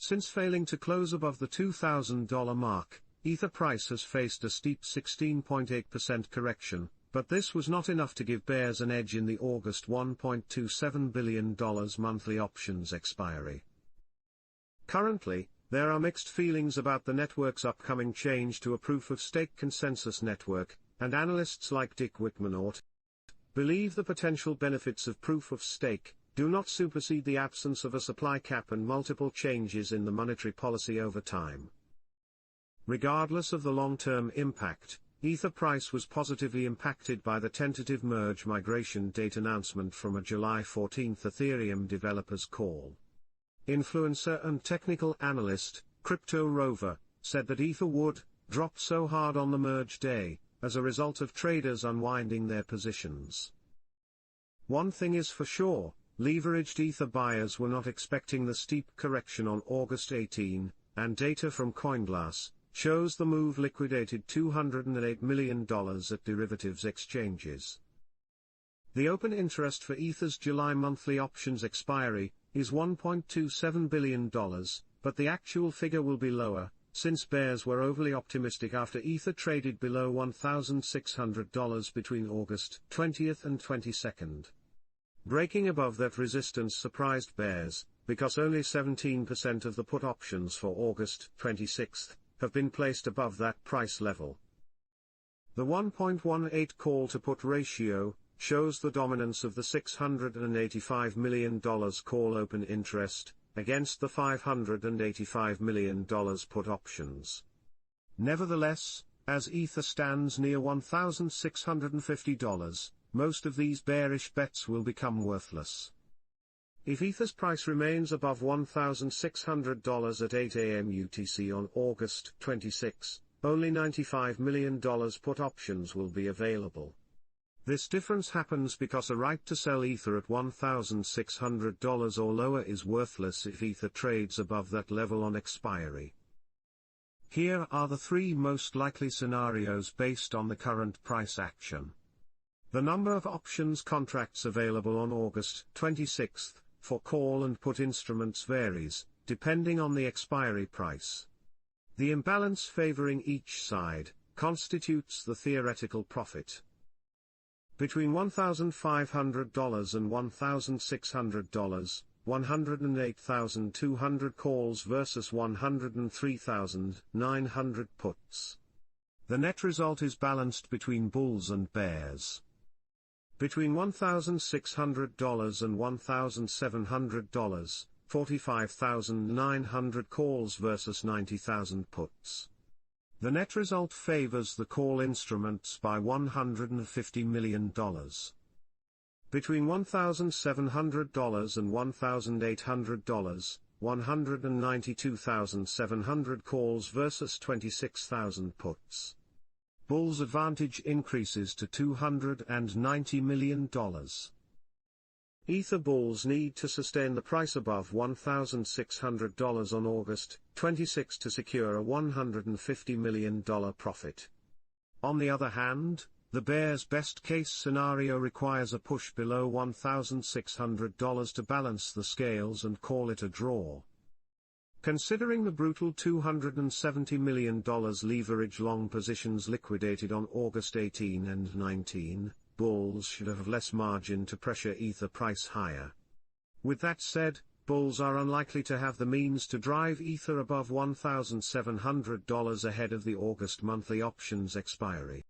Since failing to close above the $2,000 mark, Ether price has faced a steep 16.8% correction, but this was not enough to give bears an edge in the August $1.27 billion monthly options expiry. Currently, there are mixed feelings about the network's upcoming change to a proof-of-stake consensus network, and analysts like Dick Whitmanaut believe the potential benefits of proof-of-stake do not supersede the absence of a supply cap and multiple changes in the monetary policy over time. Regardless of the long-term impact, Ether price was positively impacted by the tentative merge migration date announcement from a July 14 Ethereum developers call. Influencer and technical analyst, Crypto Rover, said that Ether would drop so hard on the merge day, as a result of traders unwinding their positions. One thing is for sure, leveraged Ether buyers were not expecting the steep correction on August 18, and data from CoinGlass shows the move liquidated $208 million at derivatives exchanges. The open interest for Ether's July monthly options expiry is $1.27 billion, but the actual figure will be lower, since bears were overly optimistic after Ether traded below $1,600 between August 20 and 22. Breaking above that resistance surprised bears, because only 17% of the put options for August 26 have been placed above that price level. The 1.18 call-to-put ratio shows the dominance of the $685 million call open interest, against the $585 million put options. Nevertheless, as Ether stands near $1,650, most of these bearish bets will become worthless. If Ether's price remains above $1,600 at 8 a.m. UTC on August 26, only $95 million put options will be available. This difference happens because a right to sell Ether at $1,600 or lower is worthless if Ether trades above that level on expiry. Here are the three most likely scenarios based on the current price action. The number of options contracts available on August 26 for call and put instruments varies, depending on the expiry price. The imbalance favoring each side constitutes the theoretical profit. Between $1,500 and $1,600, 108,200 calls versus 103,900 puts. The net result is balanced between bulls and bears. Between $1,600 and $1,700, 45,900 calls versus 90,000 puts. The net result favors the call instruments by $150 million. Between $1,700 and $1,800, 192,700 calls versus 26,000 puts. Bull's advantage increases to $290 million. Ether bulls need to sustain the price above $1,600 on August 26 to secure a $150 million profit. On the other hand, the bear's best-case scenario requires a push below $1,600 to balance the scales and call it a draw. Considering the brutal $270 million leverage long positions liquidated on August 18 and 19, bulls should have less margin to pressure Ether price higher. With that said, bulls are unlikely to have the means to drive Ether above $1,700 ahead of the August monthly options expiry.